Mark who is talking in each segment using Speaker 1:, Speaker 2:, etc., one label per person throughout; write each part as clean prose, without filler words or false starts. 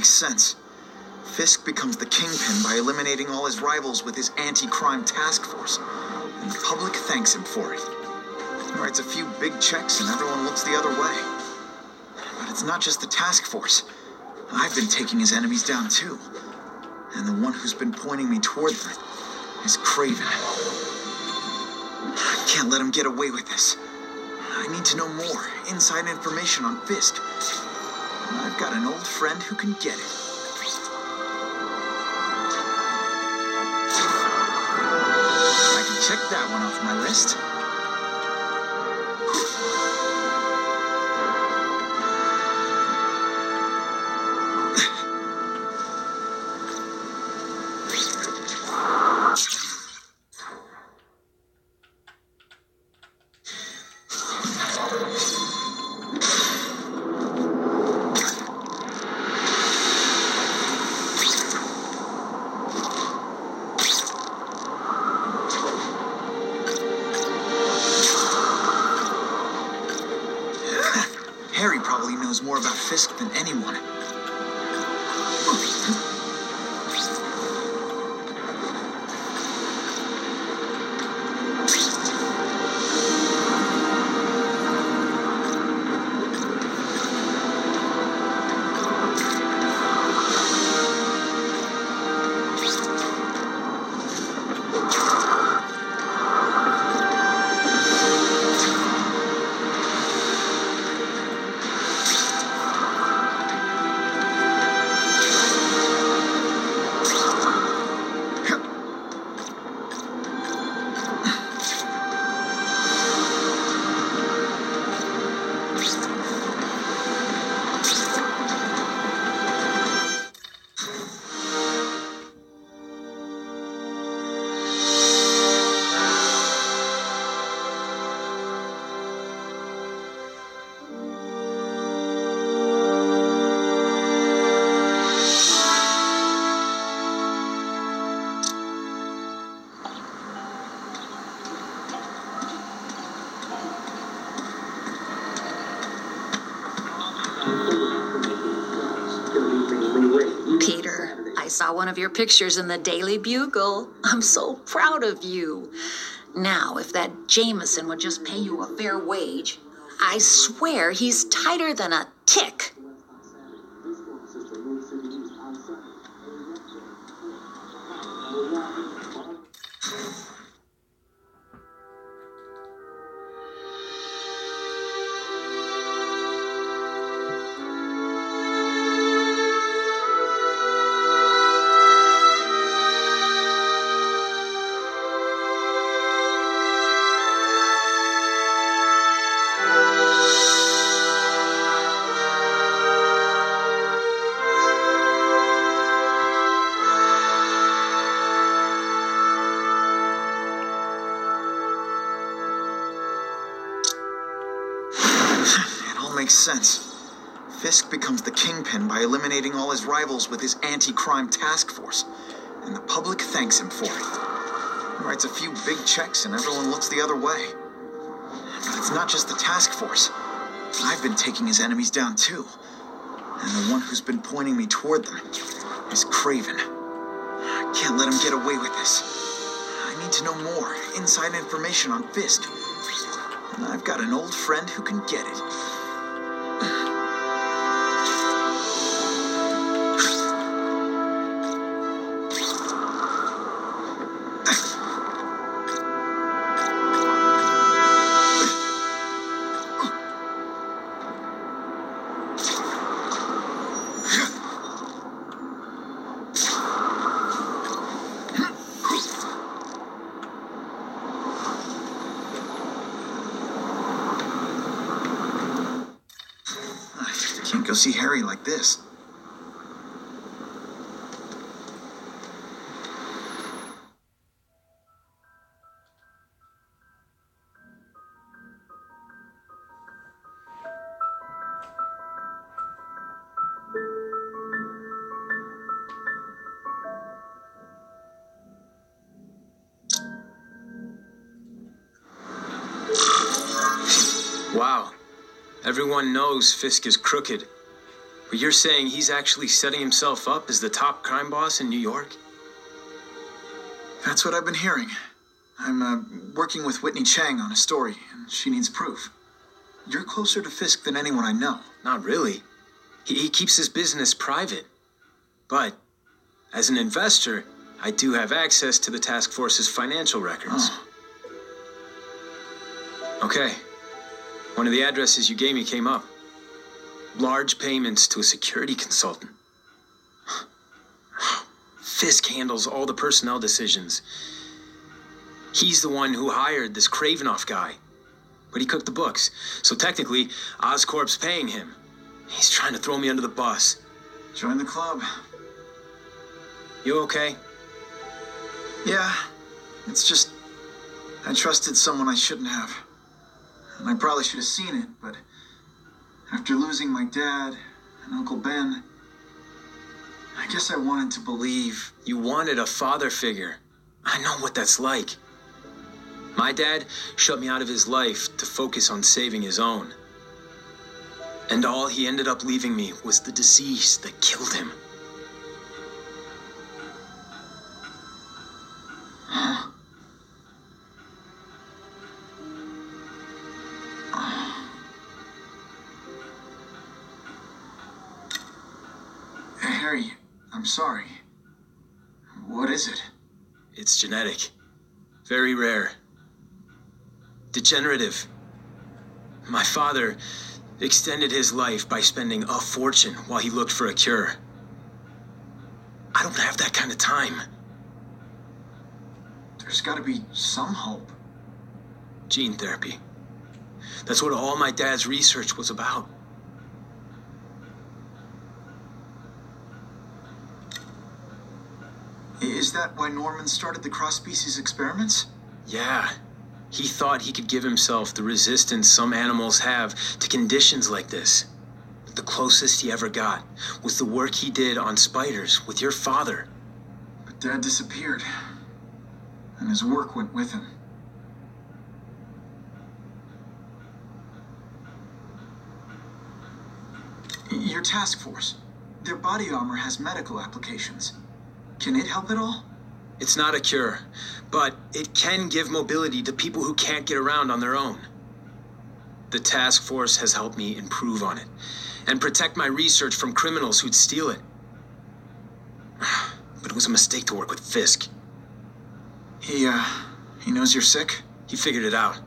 Speaker 1: makes sense. Fisk becomes the kingpin by eliminating all his rivals with his anti-crime task force, and the public thanks him for it. He writes a few big checks and everyone looks the other way. But it's not just the task force. I've been taking his enemies down too. And the one who's been pointing me toward them is Kraven. I can't let him get away with this. I need to know more, inside information on Fisk. And I've got an old friend who can get it. I can check that one off my list. Harry probably knows more about Fisk than anyone.
Speaker 2: Peter, I saw one of your pictures in the Daily Bugle. I'm so proud of you. Now, if that Jameson would just pay you a fair wage, I swear he's tighter than a tick.
Speaker 1: Makes sense. Fisk becomes the kingpin by eliminating all his rivals with his anti-crime task force, and the public thanks him for it. He writes a few big checks and everyone looks the other way. But it's not just the task force. I've been taking his enemies down too, and the one who's been pointing me toward them is Kraven. I can't let him get away with this. I need to know more, inside information on Fisk. And I've got an old friend who can get it. Can't go see Harry like this.
Speaker 3: Wow. Everyone knows Fisk is crooked. But you're saying he's actually setting himself up as the top crime boss in New York?
Speaker 1: That's what I've been hearing. I'm working with Whitney Chang on a story, and she needs proof. You're closer to Fisk than anyone I know.
Speaker 3: Not really. He keeps his business private. But, as an investor, I do have access to the task force's financial records.
Speaker 1: Oh.
Speaker 3: Okay. One of the addresses you gave me came up. Large payments to a security consultant. Fisk handles all the personnel decisions. He's the one who hired this Kravinoff guy. But he cooked the books, so technically, Oscorp's paying him. He's trying to throw me under the bus.
Speaker 1: Join the club.
Speaker 3: You okay?
Speaker 1: Yeah, it's just... I trusted someone I shouldn't have. And I probably should have seen it, but... after losing my dad and Uncle Ben... I guess I wanted to believe.
Speaker 3: You wanted a father figure. I know what that's like. My dad shut me out of his life to focus on saving his own. And all he ended up leaving me was the disease that killed him.
Speaker 1: Huh? Harry, I'm sorry. What is it?
Speaker 3: It's genetic. Very rare. Degenerative. My father extended his life by spending a fortune while he looked for a cure. I don't have that kind of time.
Speaker 1: There's gotta be some hope.
Speaker 3: Gene therapy. That's what all my dad's research was about.
Speaker 1: Is that why Norman started the cross-species experiments?
Speaker 3: Yeah. He thought he could give himself the resistance some animals have to conditions like this. But the closest he ever got was the work he did on spiders with your father.
Speaker 1: But Dad disappeared. And his work went with him. Your task force. Their body armor has medical applications. Can it help at all?
Speaker 3: It's not a cure, but it can give mobility to people who can't get around on their own. The task force has helped me improve on it and protect my research from criminals who'd steal it. But it was a mistake to work with Fisk.
Speaker 1: He knows you're sick?
Speaker 3: He figured it out.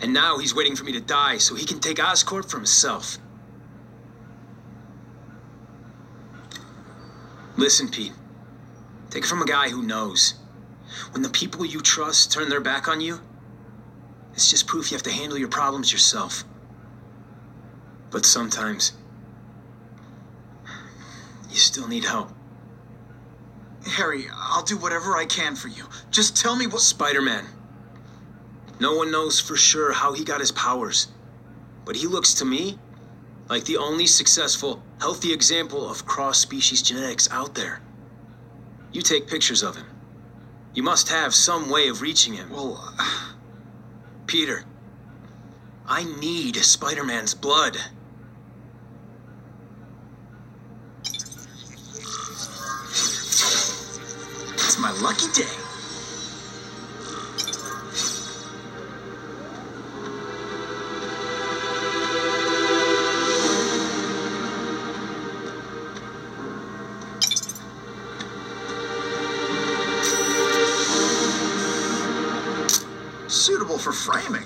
Speaker 3: And now he's waiting for me to die so he can take Oscorp for himself. Listen, Pete. Take it from a guy who knows. When the people you trust turn their back on you, it's just proof you have to handle your problems yourself. But sometimes, you still need help.
Speaker 1: Harry, I'll do whatever I can for you. Just tell me what...
Speaker 3: Spider-Man. No one knows for sure how he got his powers. But he looks to me like the only successful, healthy example of cross-species genetics out there. You take pictures of him. You must have some way of reaching him.
Speaker 1: Well...
Speaker 3: Peter, I need Spider-Man's blood.
Speaker 1: It's my lucky day. Suitable for framing.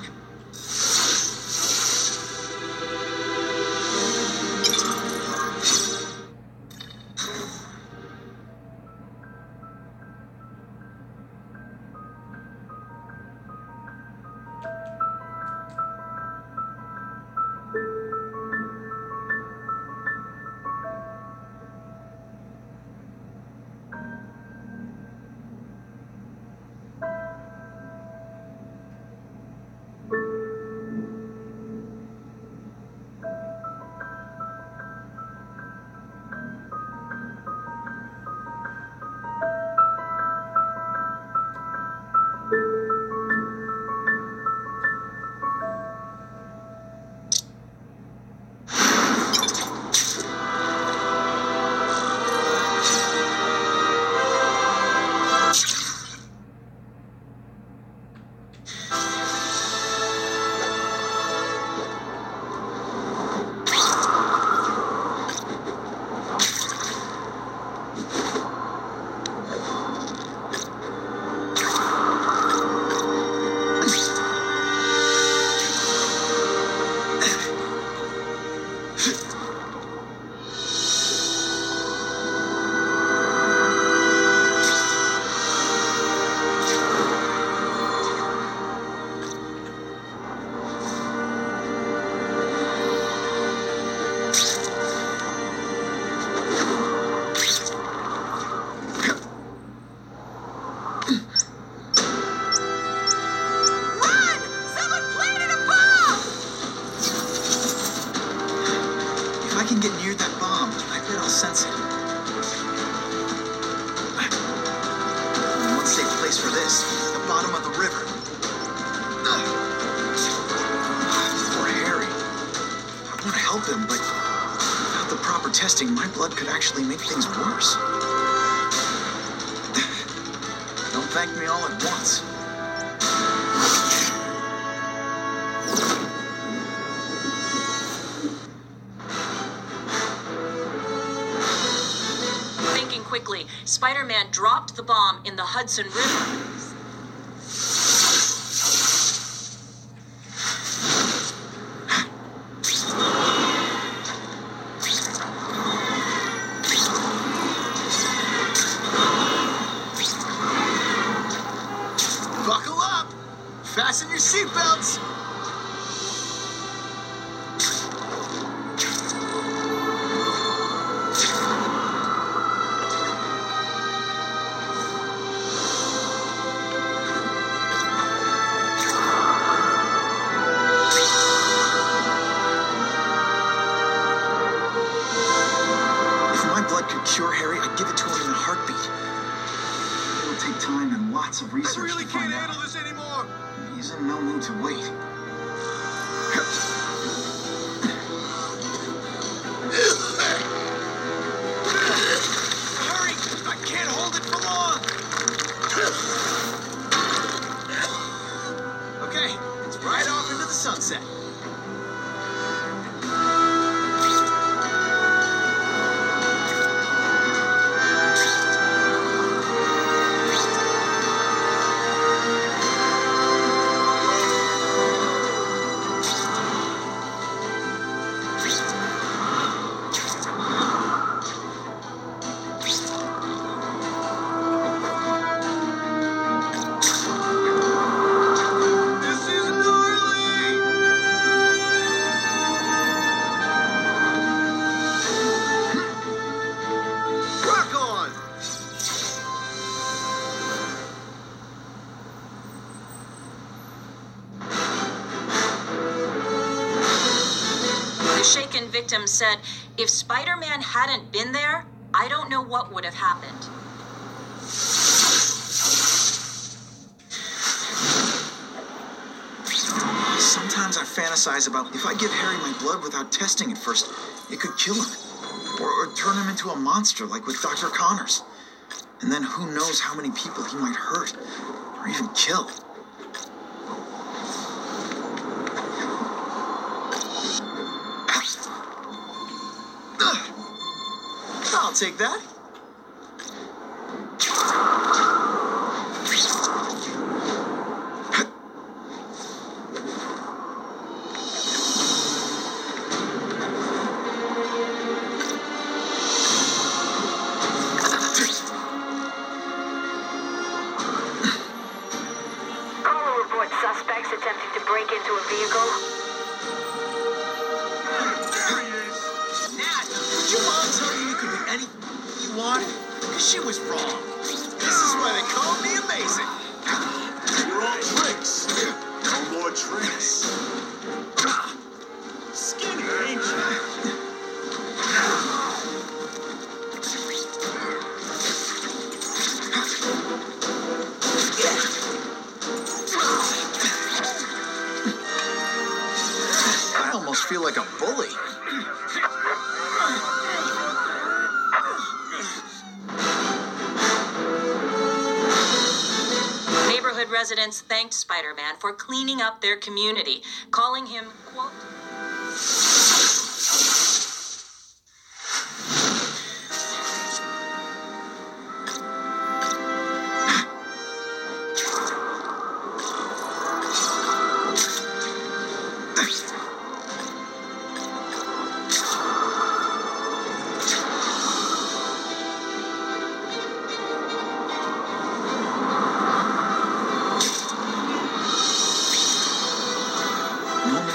Speaker 1: If I can get near that bomb, I bet I'll sense it. One safe place for this, the bottom of the river. Poor Harry. I want to help him, but without the proper testing, my blood could actually make things worse. Don't thank me all at once.
Speaker 4: Quickly, Spider-Man dropped the bomb in the Hudson River.
Speaker 1: Buckle up! Fasten your seatbelts! Could cure Harry, I'd give it to him in a heartbeat. It'll take time and lots of research.
Speaker 5: I really
Speaker 1: to
Speaker 5: can't
Speaker 1: find
Speaker 5: handle
Speaker 1: out.
Speaker 5: this anymore.
Speaker 1: He's in no mood to wait.
Speaker 5: Hurry! I can't hold it for long.
Speaker 1: Okay, it's right off into the sunset.
Speaker 4: The shaken victim said, if Spider-Man hadn't been there, I don't know what would have happened.
Speaker 1: Sometimes I fantasize about if I give Harry my blood without testing it first, it could kill him. Or turn him into a monster like with Dr. Connors. And then who knows how many people he might hurt or even kill. I'll take that.
Speaker 6: Caller reports suspects attempting to break into a vehicle.
Speaker 5: There he is.
Speaker 1: Nat, would your mom tell you could be anything you want? Because she was wrong. This is why they call me amazing.
Speaker 5: You're all tricks. No more tricks. Skinny, ain't you?
Speaker 1: I almost feel like a bully.
Speaker 4: Neighborhood residents residents thanked Spider-Man for cleaning up their community, calling him, quote,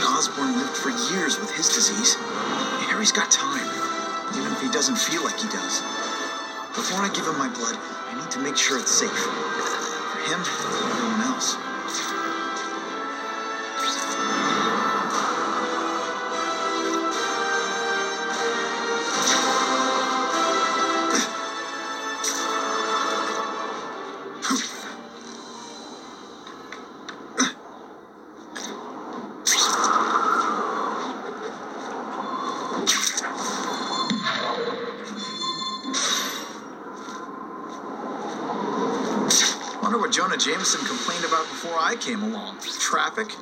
Speaker 1: Osborn lived for years with his disease. Harry's got time, even if he doesn't feel like he does. Before I give him my blood, I need to make sure it's safe. For him and everyone else. Wonder what Jonah Jameson complained about before I came along. Traffic?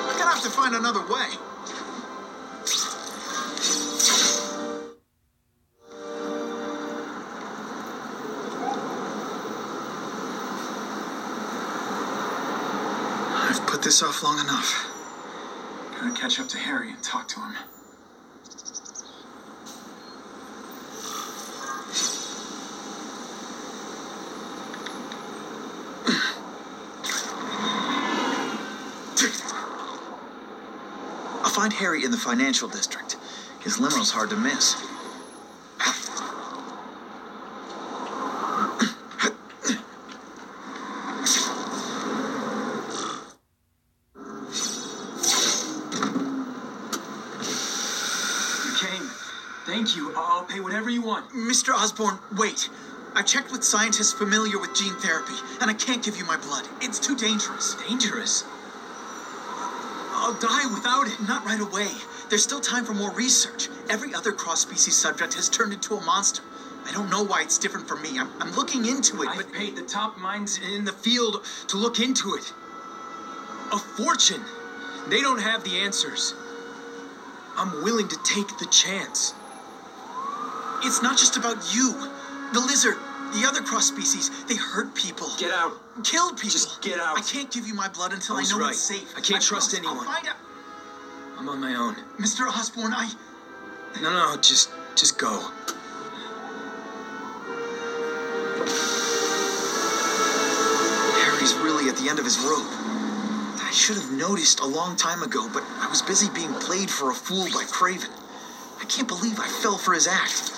Speaker 1: I'm gonna have to find another way. I've put this off long enough. Gotta catch up to Harry and talk to him. I'll find Harry in the financial district. His limo's hard to miss.
Speaker 3: Thank you. I'll pay whatever you want.
Speaker 1: Mr. Osborn, wait. I checked with scientists familiar with gene therapy, and I can't give you my blood. It's too dangerous.
Speaker 3: Dangerous? I'll die without it.
Speaker 1: Not right away. There's still time for more research. Every other cross-species subject has turned into a monster. I don't know why it's different for me. I'm looking into it, but...
Speaker 3: I've paid the top minds in the field to look into it. A fortune. They don't have the answers. I'm willing to take the chance.
Speaker 1: It's not just about you. The lizard, the other cross-species, they hurt people.
Speaker 3: Get out.
Speaker 1: Killed people.
Speaker 3: Just get out.
Speaker 1: I can't give you my blood until I
Speaker 3: I
Speaker 1: know
Speaker 3: right.
Speaker 1: it's safe.
Speaker 3: I can't trust anyone.
Speaker 1: I'll find out.
Speaker 3: I'm on my own.
Speaker 1: Mr. Osborn,
Speaker 3: No, just go.
Speaker 1: Harry's really at the end of his rope. I should have noticed a long time ago, but I was busy being played for a fool by Craven. I can't believe I fell for his act.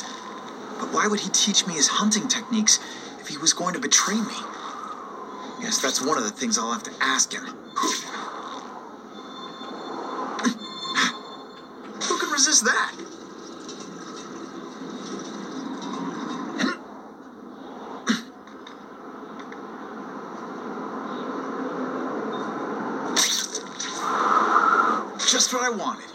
Speaker 1: But why would he teach me his hunting techniques if he was going to betray me? Yes, that's one of the things I'll have to ask him. Who can resist that? Just what I wanted.